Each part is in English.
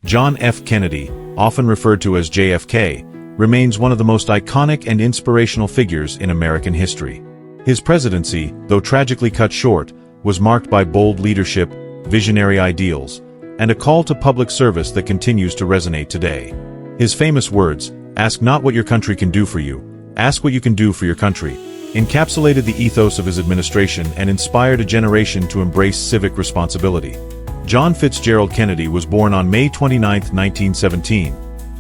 John F. Kennedy, often referred to as JFK, remains one of the most iconic and inspirational figures in American history. His presidency, though tragically cut short, was marked by bold leadership, visionary ideals, and a call to public service that continues to resonate today. His famous words, "Ask not what your country can do for you, ask what you can do for your country," encapsulated the ethos of his administration and inspired a generation to embrace civic responsibility. John Fitzgerald Kennedy was born on May 29, 1917,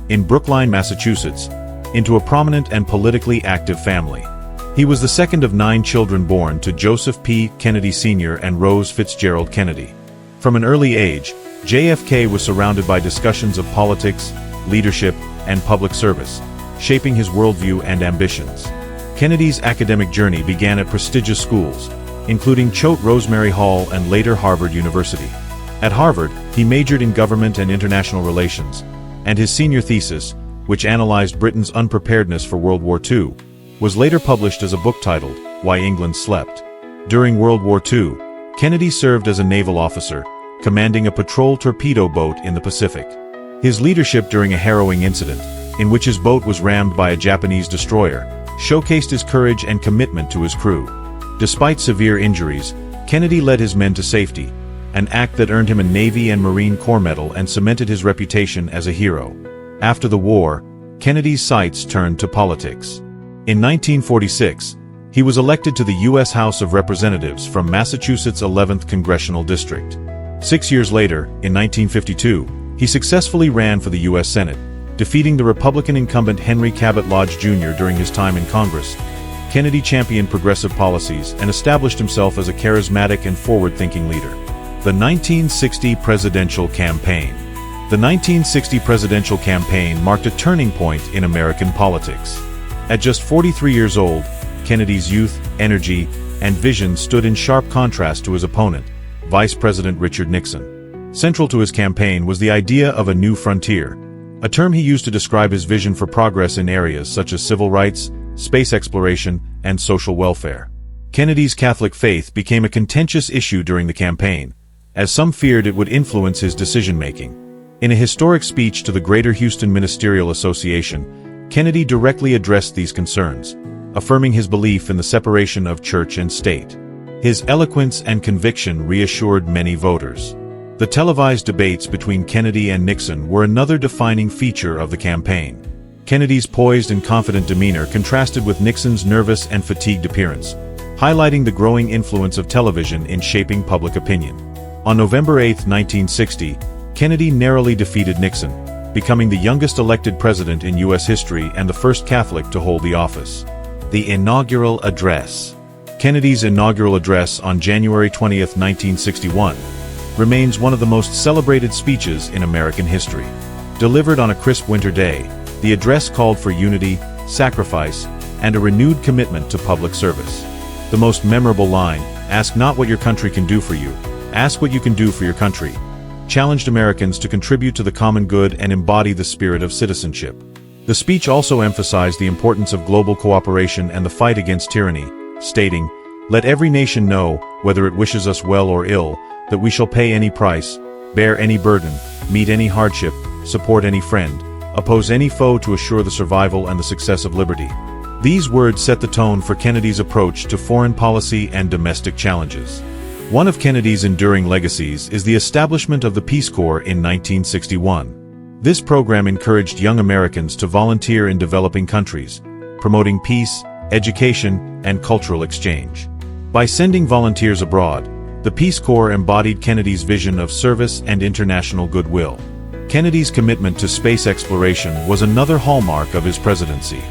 in Brookline, Massachusetts, into a prominent and politically active family. He was the second of 9 children born to Joseph P. Kennedy Sr. and Rose Fitzgerald Kennedy. From an early age, JFK was surrounded by discussions of politics, leadership, and public service, shaping his worldview and ambitions. Kennedy's academic journey began at prestigious schools, including Choate Rosemary Hall and later Harvard University. At Harvard, he majored in government and international relations, and his senior thesis, which analyzed Britain's unpreparedness for World War II, was later published as a book titled, Why England Slept. During World War II, Kennedy served as a naval officer, commanding a patrol torpedo boat in the Pacific. His leadership during a harrowing incident, in which his boat was rammed by a Japanese destroyer, showcased his courage and commitment to his crew. Despite severe injuries, Kennedy led his men to safety, an act that earned him a Navy and Marine Corps medal and cemented his reputation as a hero. After the war, Kennedy's sights turned to politics. In 1946, he was elected to the U.S. House of Representatives from Massachusetts' 11th Congressional District. 6 years later, in 1952, he successfully ran for the U.S. Senate, defeating the Republican incumbent Henry Cabot Lodge Jr. during his time in Congress. Kennedy championed progressive policies and established himself as a charismatic and forward-thinking leader. The 1960 Presidential Campaign. The 1960 presidential campaign marked a turning point in American politics. At just 43 years old, Kennedy's youth, energy, and vision stood in sharp contrast to his opponent, Vice President Richard Nixon. Central to his campaign was the idea of a new frontier, a term he used to describe his vision for progress in areas such as civil rights, space exploration, and social welfare. Kennedy's Catholic faith became a contentious issue during the campaign, as some feared it would influence his decision-making. In a historic speech to the Greater Houston Ministerial Association, Kennedy directly addressed these concerns, affirming his belief in the separation of church and state. His eloquence and conviction reassured many voters. The televised debates between Kennedy and Nixon were another defining feature of the campaign. Kennedy's poised and confident demeanor contrasted with Nixon's nervous and fatigued appearance, highlighting the growing influence of television in shaping public opinion. On November 8, 1960, Kennedy narrowly defeated Nixon, becoming the youngest elected president in U.S. history and the first Catholic to hold the office. The Inaugural Address. Kennedy's inaugural address on January 20, 1961, remains one of the most celebrated speeches in American history. Delivered on a crisp winter day, the address called for unity, sacrifice, and a renewed commitment to public service. The most memorable line, "Ask not what your country can do for you, ask what you can do for your country," challenged Americans to contribute to the common good and embody the spirit of citizenship. The speech also emphasized the importance of global cooperation and the fight against tyranny, stating, "Let every nation know, whether it wishes us well or ill, that we shall pay any price, bear any burden, meet any hardship, support any friend, oppose any foe to assure the survival and the success of liberty." These words set the tone for Kennedy's approach to foreign policy and domestic challenges. One of Kennedy's enduring legacies is the establishment of the Peace Corps in 1961. This program encouraged young Americans to volunteer in developing countries, promoting peace, education, and cultural exchange. By sending volunteers abroad, the Peace Corps embodied Kennedy's vision of service and international goodwill. Kennedy's commitment to space exploration was another hallmark of his presidency.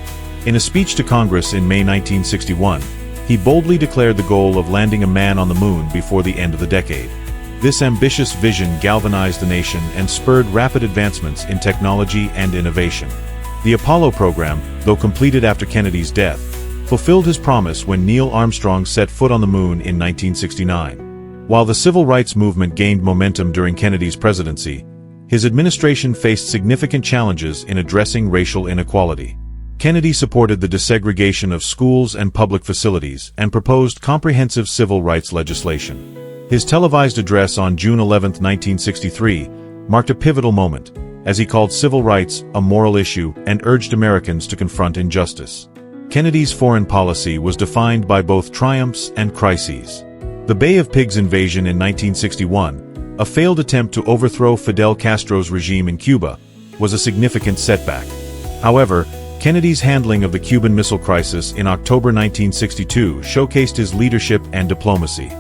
In a speech to Congress in May 1961, he boldly declared the goal of landing a man on the moon before the end of the decade. This ambitious vision galvanized the nation and spurred rapid advancements in technology and innovation. The Apollo program, though completed after Kennedy's death, fulfilled his promise when Neil Armstrong set foot on the moon in 1969. While the civil rights movement gained momentum during Kennedy's presidency, his administration faced significant challenges in addressing racial inequality. Kennedy supported the desegregation of schools and public facilities and proposed comprehensive civil rights legislation. His televised address on June 11, 1963, marked a pivotal moment, as he called civil rights a moral issue and urged Americans to confront injustice. Kennedy's foreign policy was defined by both triumphs and crises. The Bay of Pigs invasion in 1961, a failed attempt to overthrow Fidel Castro's regime in Cuba, was a significant setback. However, Kennedy's handling of the Cuban Missile Crisis in October 1962 showcased his leadership and diplomacy.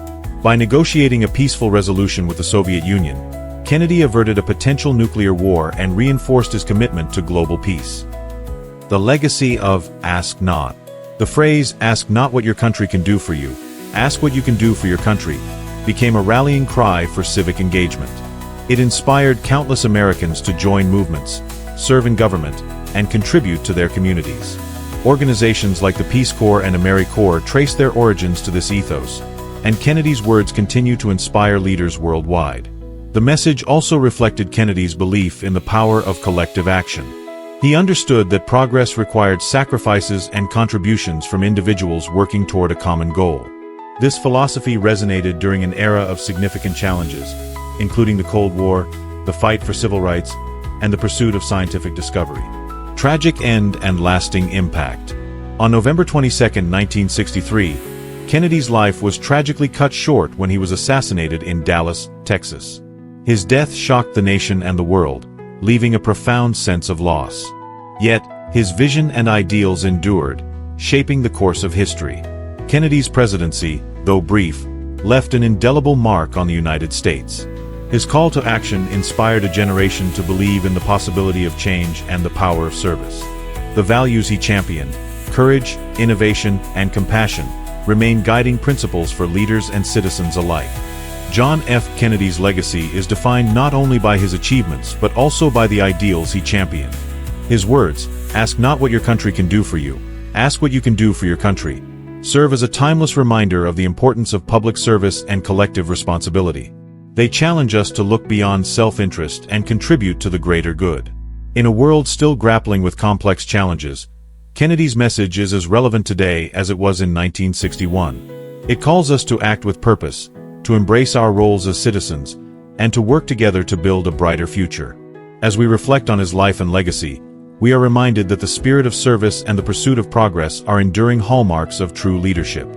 By negotiating a peaceful resolution with the Soviet Union, Kennedy averted a potential nuclear war and reinforced his commitment to global peace. The legacy of "Ask Not." The phrase, "Ask not what your country can do for you, ask what you can do for your country," became a rallying cry for civic engagement. It inspired countless Americans to join movements, serve in government, and contribute to their communities. Organizations like the Peace Corps and AmeriCorps trace their origins to this ethos, and Kennedy's words continue to inspire leaders worldwide. The message also reflected Kennedy's belief in the power of collective action. He understood that progress required sacrifices and contributions from individuals working toward a common goal. This philosophy resonated during an era of significant challenges, including the Cold War, the fight for civil rights, and the pursuit of scientific discovery. Tragic end and lasting impact. On November 22, 1963, Kennedy's life was tragically cut short when he was assassinated in Dallas, Texas. His death shocked the nation and the world, leaving a profound sense of loss. Yet, his vision and ideals endured, shaping the course of history. Kennedy's presidency, though brief, left an indelible mark on the United States. His call to action inspired a generation to believe in the possibility of change and the power of service. The values he championed, courage, innovation, and compassion, remain guiding principles for leaders and citizens alike. John F. Kennedy's legacy is defined not only by his achievements but also by the ideals he championed. His words, "Ask not what your country can do for you, ask what you can do for your country," serve as a timeless reminder of the importance of public service and collective responsibility. They challenge us to look beyond self-interest and contribute to the greater good. In a world still grappling with complex challenges, Kennedy's message is as relevant today as it was in 1961. It calls us to act with purpose, to embrace our roles as citizens, and to work together to build a brighter future. As we reflect on his life and legacy, we are reminded that the spirit of service and the pursuit of progress are enduring hallmarks of true leadership.